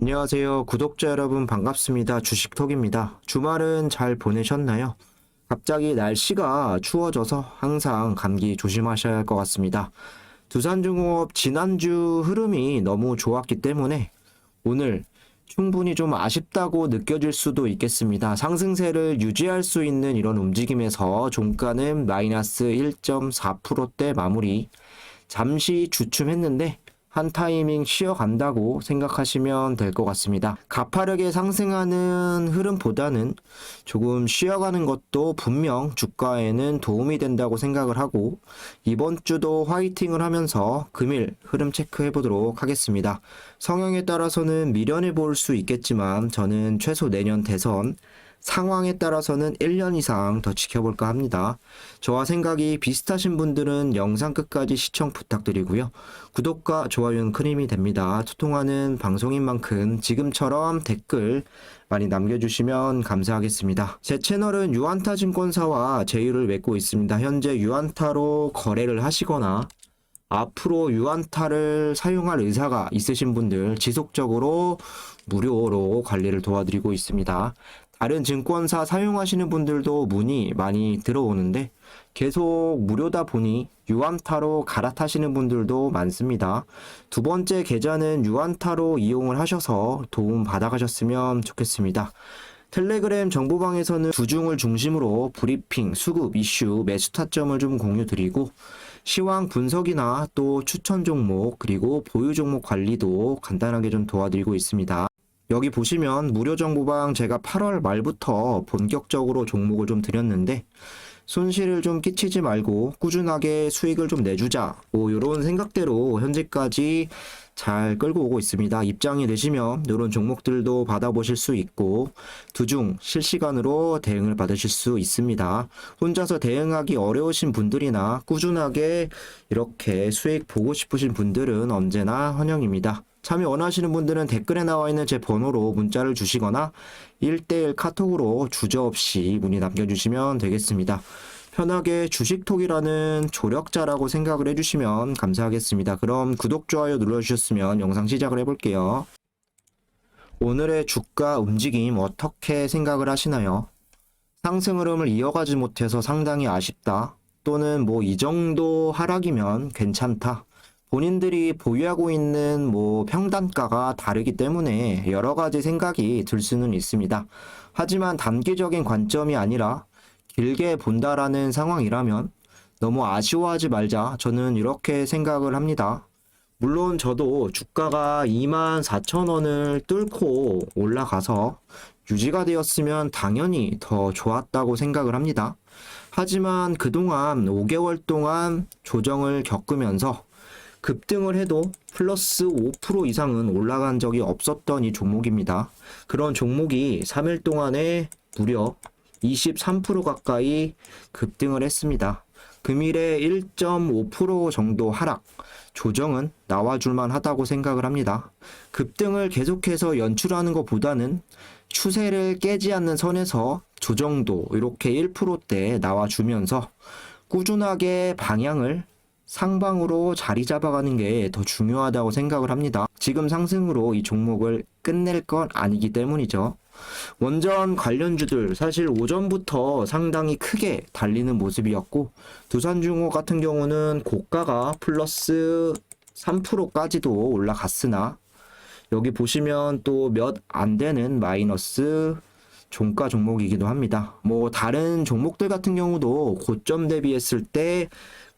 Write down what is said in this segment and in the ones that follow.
안녕하세요. 구독자 여러분 반갑습니다. 주식톡입니다. 주말은 잘 보내셨나요? 갑자기 날씨가 추워져서 항상 감기 조심하셔야 할 것 같습니다. 두산중공업 지난주 흐름이 너무 좋았기 때문에 오늘 충분히 좀 아쉽다고 느껴질 수도 있겠습니다. 상승세를 유지할 수 있는 이런 움직임에서 종가는 마이너스 1.4%대 마무리. 잠시 주춤했는데 한 타이밍 쉬어간다고 생각하시면 될 것 같습니다. 가파르게 상승하는 흐름보다는 조금 쉬어가는 것도 분명 주가에는 도움이 된다고 생각을 하고 이번 주도 화이팅을 하면서 금일 흐름 체크해 보도록 하겠습니다. 성향에 따라서는 미련해 볼 수 있겠지만 저는 최소 내년 대선 상황에 따라서는 1년 이상 더 지켜볼까 합니다. 저와 생각이 비슷하신 분들은 영상 끝까지 시청 부탁드리고요. 구독과 좋아요는 큰 힘이 됩니다. 소통하는 방송인 만큼 지금처럼 댓글 많이 남겨주시면 감사하겠습니다. 제 채널은 유안타 증권사와 제휴를 맺고 있습니다. 현재 유안타로 거래를 하시거나 앞으로 유안타를 사용할 의사가 있으신 분들 지속적으로 무료로 관리를 도와드리고 있습니다. 다른 증권사 사용하시는 분들도 문의 많이 들어오는데 계속 무료다 보니 유안타로 갈아타시는 분들도 많습니다. 두 번째 계좌는 유안타로 이용을 하셔서 도움 받아가셨으면 좋겠습니다. 텔레그램 정보방에서는 주중을 중심으로 브리핑, 수급, 이슈, 매수 타점을 좀 공유드리고 시황 분석이나 또 추천 종목 그리고 보유 종목 관리도 간단하게 좀 도와드리고 있습니다. 여기 보시면 무료 정보방 제가 8월 말부터 본격적으로 종목을 좀 드렸는데 손실을 좀 끼치지 말고 꾸준하게 수익을 좀 내주자 이런 생각대로 현재까지 잘 끌고 오고 있습니다. 입장이 되시면 이런 종목들도 받아보실 수 있고 두중 실시간으로 대응을 받으실 수 있습니다. 혼자서 대응하기 어려우신 분들이나 꾸준하게 이렇게 수익 보고 싶으신 분들은 언제나 환영입니다. 참여 원하시는 분들은 댓글에 나와 있는 제 번호로 문자를 주시거나 1대1 카톡으로 주저없이 문의 남겨주시면 되겠습니다. 편하게 주식톡이라는 조력자라고 생각을 해주시면 감사하겠습니다. 그럼 구독, 좋아요 눌러주셨으면 영상 시작을 해볼게요. 오늘의 주가 움직임 어떻게 생각을 하시나요? 상승 흐름을 이어가지 못해서 상당히 아쉽다. 또는 이 정도 하락이면 괜찮다. 본인들이 보유하고 있는 평단가가 다르기 때문에 여러 가지 생각이 들 수는 있습니다. 하지만 단기적인 관점이 아니라 길게 본다라는 상황이라면 너무 아쉬워하지 말자. 저는 이렇게 생각을 합니다. 물론 저도 주가가 24,000원을 뚫고 올라가서 유지가 되었으면 당연히 더 좋았다고 생각을 합니다. 하지만 그동안 5개월 동안 조정을 겪으면서 급등을 해도 플러스 5% 이상은 올라간 적이 없었던 이 종목입니다. 그런 종목이 3일 동안에 무려 23% 가까이 급등을 했습니다. 금일에 1.5% 정도 하락, 조정은 나와줄만 하다고 생각을 합니다. 급등을 계속해서 연출하는 것보다는 추세를 깨지 않는 선에서 조정도 이렇게 1%대 나와주면서 꾸준하게 방향을 상방으로 자리 잡아가는 게 더 중요하다고 생각을 합니다. 지금 상승으로 이 종목을 끝낼 건 아니기 때문이죠. 원전 관련주들 사실 오전부터 상당히 크게 달리는 모습이었고 두산중공업 같은 경우는 고가가 플러스 3%까지도 올라갔으나 여기 보시면 또 몇 안 되는 마이너스 종가 종목이기도 합니다. 다른 종목들 같은 경우도 고점 대비했을 때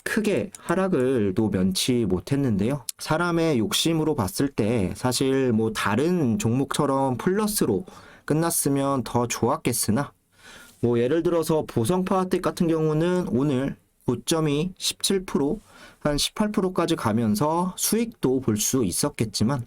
크게 하락을 또 면치 못했는데요. 사람의 욕심으로 봤을 때 사실 다른 종목처럼 플러스로 끝났으면 더 좋았겠으나 예를 들어서 보성파와텍 같은 경우는 오늘 고점이 17%, 한 18%까지 가면서 수익도 볼 수 있었겠지만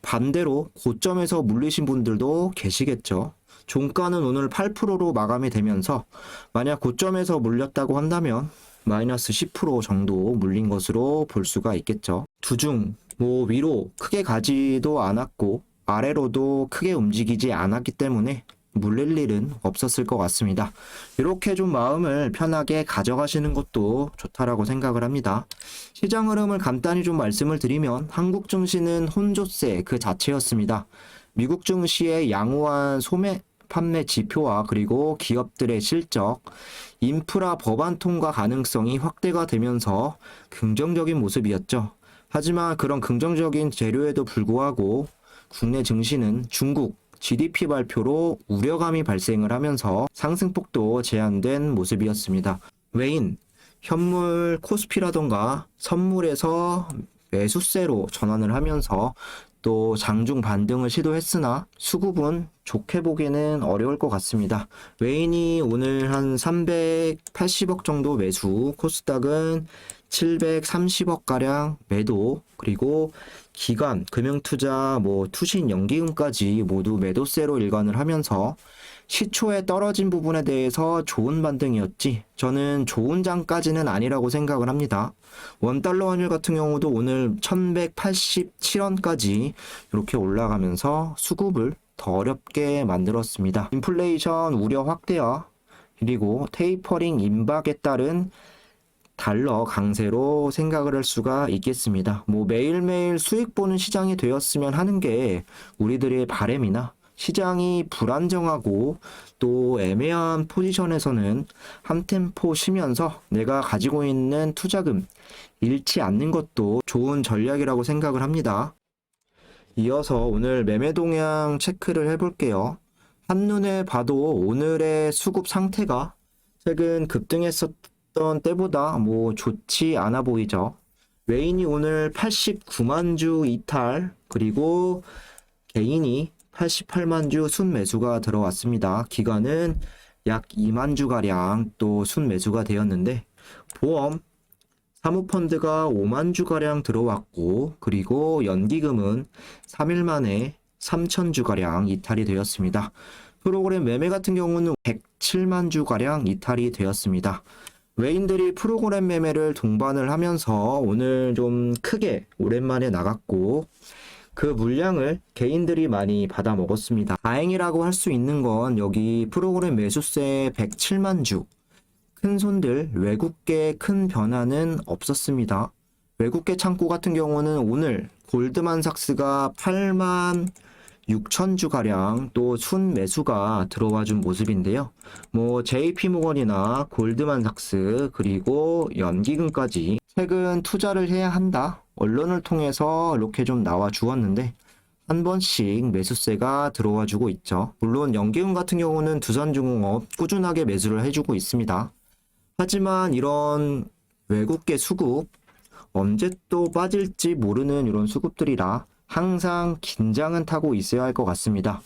반대로 고점에서 물리신 분들도 계시겠죠. 종가는 오늘 8%로 마감이 되면서 만약 고점에서 물렸다고 한다면 마이너스 10% 정도 물린 것으로 볼 수가 있겠죠. 주중 위로 크게 가지도 않았고 아래로도 크게 움직이지 않았기 때문에 물릴 일은 없었을 것 같습니다. 이렇게 좀 마음을 편하게 가져가시는 것도 좋다라고 생각을 합니다. 시장 흐름을 간단히 좀 말씀을 드리면 한국 증시는 혼조세 그 자체였습니다. 미국 증시의 양호한 소매 판매 지표와 그리고 기업들의 실적, 인프라 법안 통과 가능성이 확대가 되면서 긍정적인 모습이었죠. 하지만 그런 긍정적인 재료에도 불구하고 국내 증시는 중국 GDP 발표로 우려감이 발생을 하면서 상승폭도 제한된 모습이었습니다. 외인, 현물 코스피라던가 선물에서 매수세로 전환을 하면서 또 장중 반등을 시도했으나 수급은 좋게 보기는 어려울 것 같습니다. 외인이 오늘 한 380억 정도 매수, 코스닥은 730억 가량 매도, 그리고 기관, 금융투자, 투신, 연기금까지 모두 매도세로 일관을 하면서 시초에 떨어진 부분에 대해서 좋은 반등이었지, 저는 좋은 장까지는 아니라고 생각을 합니다. 원달러 환율 같은 경우도 오늘 1187원까지 이렇게 올라가면서 수급을 더 어렵게 만들었습니다. 인플레이션 우려 확대와 그리고 테이퍼링 임박에 따른 달러 강세로 생각을 할 수가 있겠습니다. 매일매일 수익 보는 시장이 되었으면 하는 게 우리들의 바람이나, 시장이 불안정하고 또 애매한 포지션에서는 한 템포 쉬면서 내가 가지고 있는 투자금 잃지 않는 것도 좋은 전략이라고 생각을 합니다. 이어서 오늘 매매 동향 체크를 해볼게요. 한눈에 봐도 오늘의 수급 상태가 최근 급등했었던 때보다 좋지 않아 보이죠. 외인이 오늘 89만 주 이탈, 그리고 개인이 88만 주 순매수가 들어왔습니다. 기간은 약 2만 주가량 또 순매수가 되었는데, 보험, 사모펀드가 5만 주가량 들어왔고, 그리고 연기금은 3일 만에 3천 주가량 이탈이 되었습니다. 프로그램 매매 같은 경우는 107만 주가량 이탈이 되었습니다. 외인들이 프로그램 매매를 동반을 하면서 오늘 좀 크게 오랜만에 나갔고, 그 물량을 개인들이 많이 받아 먹었습니다. 다행이라고 할 수 있는 건 여기 프로그램 매수세 107만 주, 큰 손들 외국계 큰 변화는 없었습니다. 외국계 창고 같은 경우는 오늘 골드만삭스가 8만 6천 주가량 또 순매수가 들어와 준 모습인데요. JP모건이나 골드만삭스 그리고 연기금까지 최근 투자를 해야 한다, 언론을 통해서 이렇게 좀 나와 주었는데 한 번씩 매수세가 들어와 주고 있죠. 물론 연기금 같은 경우는 두산중공업 꾸준하게 매수를 해주고 있습니다. 하지만 이런 외국계 수급, 언제 또 빠질지 모르는 이런 수급들이라 항상 긴장은 타고 있어야 할 것 같습니다.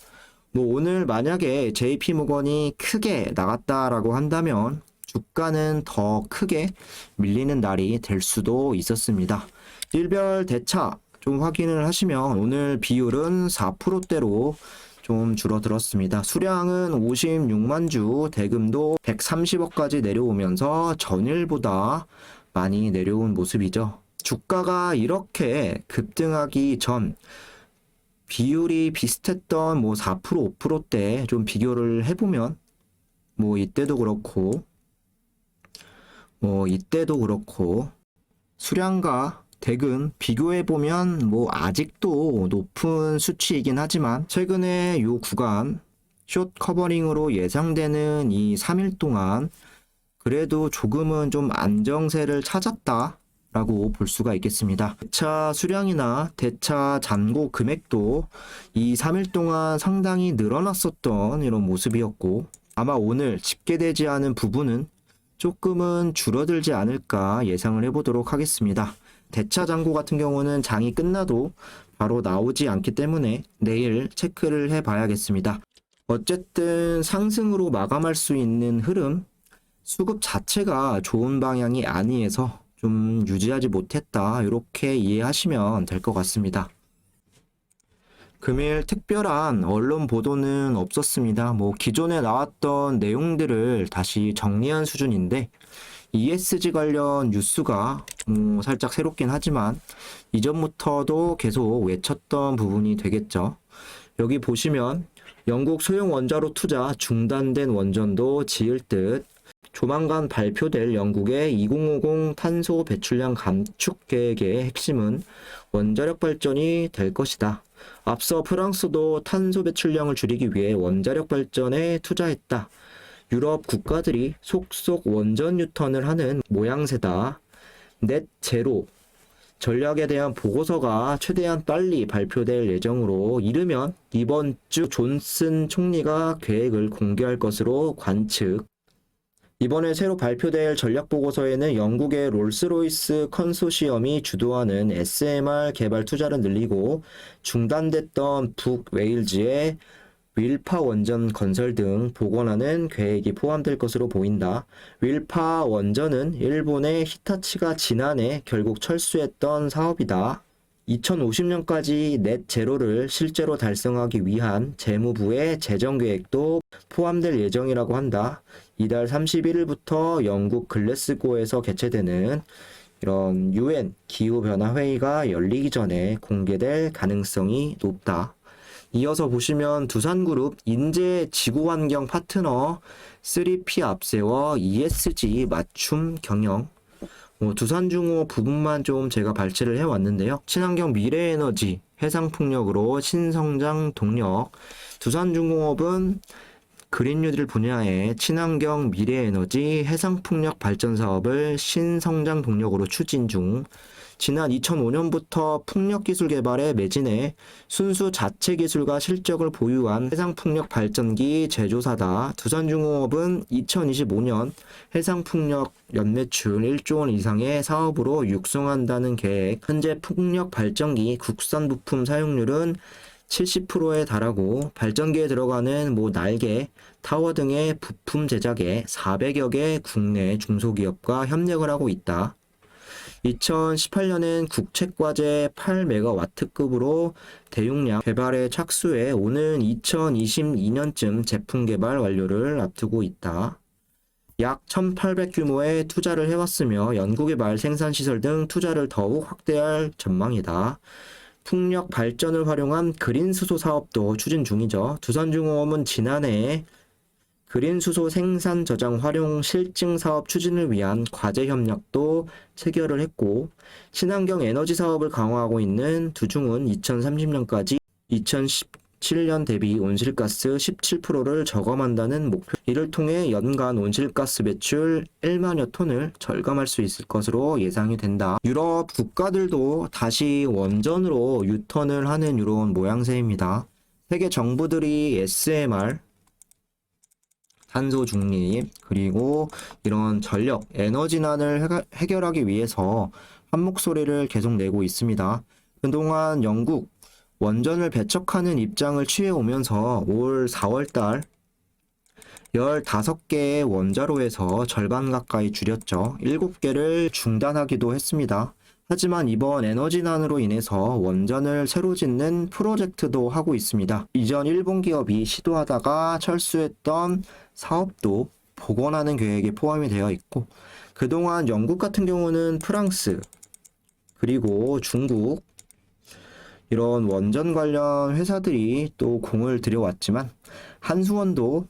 오늘 만약에 JP모건이 크게 나갔다라고 한다면 주가는 더 크게 밀리는 날이 될 수도 있었습니다. 일별 대차 좀 확인을 하시면 오늘 비율은 4%대로 좀 줄어들었습니다. 수량은 56만 주, 대금도 130억까지 내려오면서 전일보다 많이 내려온 모습이죠. 주가가 이렇게 급등하기 전 비율이 비슷했던 4%, 5%대 좀 비교를 해보면 이때도 그렇고 수량과 대금 비교해보면 아직도 높은 수치이긴 하지만 최근에 요 구간 숏 커버링으로 예상되는 이 3일 동안 그래도 조금은 좀 안정세를 찾았다 라고 볼 수가 있겠습니다. 대차 수량이나 대차 잔고 금액도 이 3일 동안 상당히 늘어났었던 이런 모습이었고, 아마 오늘 집계되지 않은 부분은 조금은 줄어들지 않을까 예상을 해보도록 하겠습니다. 대차 잔고 같은 경우는 장이 끝나도 바로 나오지 않기 때문에 내일 체크를 해봐야겠습니다. 어쨌든 상승으로 마감할 수 있는 흐름, 수급 자체가 좋은 방향이 아니어서 좀 유지하지 못했다, 이렇게 이해하시면 될 것 같습니다. 금일 특별한 언론 보도는 없었습니다. 기존에 나왔던 내용들을 다시 정리한 수준인데 ESG 관련 뉴스가 살짝 새롭긴 하지만 이전부터도 계속 외쳤던 부분이 되겠죠. 여기 보시면 영국 소형 원자로 투자 중단된 원전도 지을 듯, 조만간 발표될 영국의 2050 탄소 배출량 감축 계획의 핵심은 원자력 발전이 될 것이다. 앞서 프랑스도 탄소 배출량을 줄이기 위해 원자력 발전에 투자했다. 유럽 국가들이 속속 원전 유턴을 하는 모양새다. 넷 제로 전략에 대한 보고서가 최대한 빨리 발표될 예정으로 이르면 이번 주 존슨 총리가 계획을 공개할 것으로 관측. 이번에 새로 발표될 전략 보고서에는 영국의 롤스로이스 컨소시엄이 주도하는 SMR 개발 투자를 늘리고 중단됐던 북웨일즈의 윌파 원전 건설 등 복원하는 계획이 포함될 것으로 보인다. 윌파 원전은 일본의 히타치가 지난해 결국 철수했던 사업이다. 2050년까지 넷 제로를 실제로 달성하기 위한 재무부의 재정 계획도 포함될 예정이라고 한다. 이달 31일부터 영국 글래스고에서 개최되는 이런 UN 기후변화 회의가 열리기 전에 공개될 가능성이 높다. 이어서 보시면 두산그룹 인재 지구환경 파트너 3P 앞세워 ESG 맞춤 경영. 두산중공업 부분만 좀 제가 발췌를 해왔는데요. 친환경 미래에너지, 해상풍력으로 신성장 동력. 두산중공업은 그린뉴딜 분야의 친환경 미래에너지, 해상풍력 발전 사업을 신성장 동력으로 추진 중. 지난 2005년부터 풍력기술 개발에 매진해 순수 자체 기술과 실적을 보유한 해상풍력 발전기 제조사다. 두산중공업은 2025년 해상풍력 연매출 1조 원 이상의 사업으로 육성한다는 계획. 현재 풍력 발전기 국산 부품 사용률은 70%에 달하고 발전기에 들어가는 날개, 타워 등의 부품 제작에 400여 개 국내 중소기업과 협력을 하고 있다. 2018년엔 국책과제 8메가와트급으로 대용량 개발에 착수해 오는 2022년쯤 제품 개발 완료를 앞두고 있다. 약 1,800 규모의 투자를 해왔으며 연구개발, 생산시설 등 투자를 더욱 확대할 전망이다. 풍력 발전을 활용한 그린 수소 사업도 추진 중이죠. 두산중공업은 지난해 그린 수소 생산 저장 활용 실증 사업 추진을 위한 과제 협력도 체결을 했고, 친환경 에너지 사업을 강화하고 있는 두중은 2030년까지 2017년 대비 온실가스 17%를 저감한다는 목표. 이를 통해 연간 온실가스 배출 1만여 톤을 절감할 수 있을 것으로 예상이 된다. 유럽 국가들도 다시 원전으로 유턴을 하는 이런 모양새입니다. 세계 정부들이 SMR 탄소 중립, 그리고 이런 전력, 에너지난을 해결하기 위해서 한 목소리를 계속 내고 있습니다. 그동안 영국 원전을 배척하는 입장을 취해오면서 올 4월달 15개의 원자로에서 절반 가까이 줄였죠. 7개를 중단하기도 했습니다. 하지만 이번 에너지난으로 인해서 원전을 새로 짓는 프로젝트도 하고 있습니다. 이전 일본 기업이 시도하다가 철수했던 사업도 복원하는 계획에 포함이 되어 있고, 그동안 영국 같은 경우는 프랑스, 그리고 중국 이런 원전 관련 회사들이 또 공을 들여왔지만 한수원도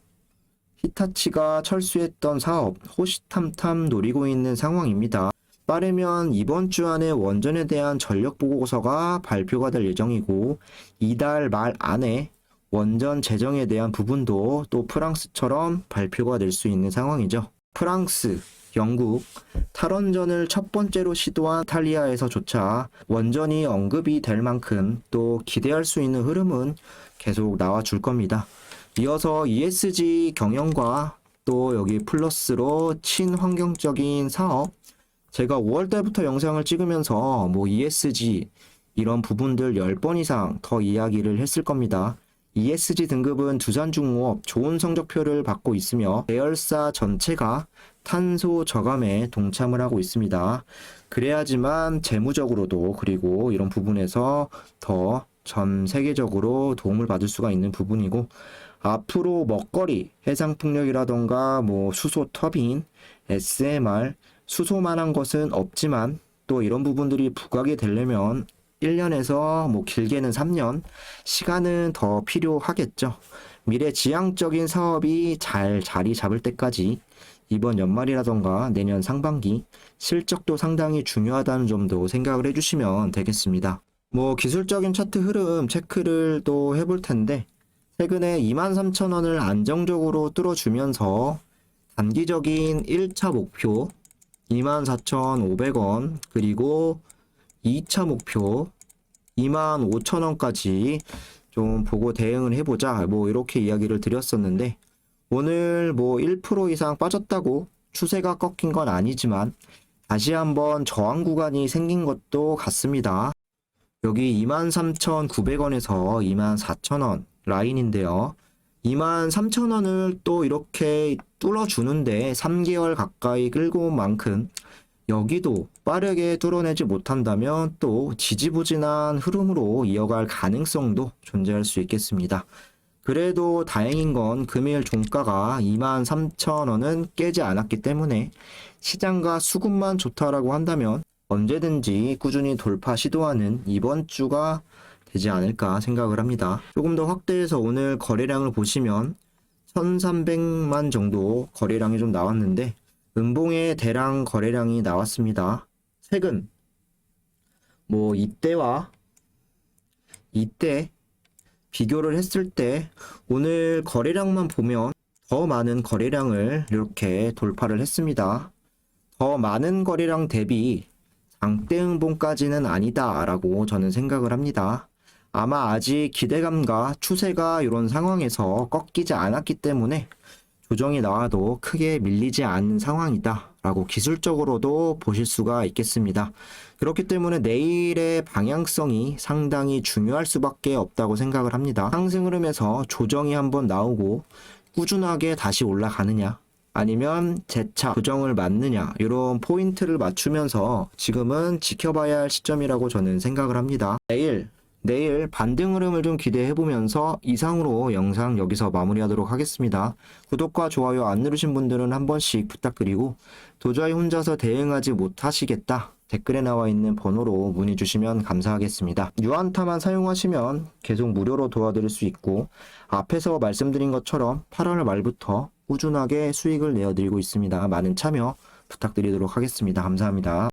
히타치가 철수했던 사업 호시탐탐 노리고 있는 상황입니다. 빠르면 이번 주 안에 원전에 대한 전력 보고서가 발표가 될 예정이고, 이달 말 안에 원전 재정에 대한 부분도 또 프랑스처럼 발표가 될 수 있는 상황이죠. 프랑스, 영국, 탈원전을 첫 번째로 시도한 이탈리아에서조차 원전이 언급이 될 만큼 또 기대할 수 있는 흐름은 계속 나와줄 겁니다. 이어서 ESG 경영과 또 여기 플러스로 친환경적인 사업, 제가 5월달부터 영상을 찍으면서 ESG 이런 부분들 10번 이상 더 이야기를 했을 겁니다. ESG 등급은 두산중공업 좋은 성적표를 받고 있으며 계열사 전체가 탄소 저감에 동참을 하고 있습니다. 그래야지만 재무적으로도 그리고 이런 부분에서 더 전 세계적으로 도움을 받을 수가 있는 부분이고, 앞으로 먹거리, 해상풍력이라던가 수소 터빈, SMR, 수소만한 것은 없지만 또 이런 부분들이 부각이 되려면 1년에서 길게는 3년 시간은 더 필요하겠죠. 미래지향적인 사업이 잘 자리 잡을 때까지 이번 연말이라던가 내년 상반기 실적도 상당히 중요하다는 점도 생각을 해주시면 되겠습니다. 뭐 기술적인 차트 흐름 체크를 또 해볼 텐데 최근에 23,000원을 안정적으로 뚫어주면서 단기적인 1차 목표 24,500원 그리고 2차 목표 25,000원까지 좀 보고 대응을 해보자 뭐 이렇게 이야기를 드렸었는데 오늘 뭐 1% 이상 빠졌다고 추세가 꺾인 건 아니지만 다시 한번 저항 구간이 생긴 것도 같습니다. 여기 23,900원에서 24,000원 라인인데요. 23,000원을 또 이렇게 뚫어주는데 3개월 가까이 끌고 온 만큼 여기도 빠르게 뚫어내지 못한다면 또 지지부진한 흐름으로 이어갈 가능성도 존재할 수 있겠습니다. 그래도 다행인 건 금일 종가가 23,000원은 깨지 않았기 때문에 시장과 수급만 좋다라고 한다면 언제든지 꾸준히 돌파 시도하는 이번 주가 되지 않을까 생각을 합니다. 조금 더 확대해서 오늘 거래량을 보시면 1,300만 정도 거래량이 좀 나왔는데 음봉의 대량 거래량이 나왔습니다. 최근 뭐 이때와 이때 비교를 했을 때 오늘 거래량만 보면 더 많은 거래량을 이렇게 돌파를 했습니다. 더 많은 거래량 대비 장대응봉까지는 아니다라고 저는 생각을 합니다. 아마 아직 기대감과 추세가 이런 상황에서 꺾이지 않았기 때문에 조정이 나와도 크게 밀리지 않는 상황이다 라고 기술적으로도 보실 수가 있겠습니다. 그렇기 때문에 내일의 방향성이 상당히 중요할 수밖에 없다고 생각을 합니다. 상승 흐름에서 조정이 한번 나오고 꾸준하게 다시 올라가느냐 아니면 재차 조정을 맞느냐 이런 포인트를 맞추면서 지금은 지켜봐야 할 시점이라고 저는 생각을 합니다. 내일 반등 흐름을 좀 기대해보면서 이상으로 영상 여기서 마무리하도록 하겠습니다. 구독과 좋아요 안 누르신 분들은 한 번씩 부탁드리고 도저히 혼자서 대응하지 못하시겠다 댓글에 나와 있는 번호로 문의 주시면 감사하겠습니다. 유한타만 사용하시면 계속 무료로 도와드릴 수 있고 앞에서 말씀드린 것처럼 8월 말부터 꾸준하게 수익을 내어드리고 있습니다. 많은 참여 부탁드리도록 하겠습니다. 감사합니다.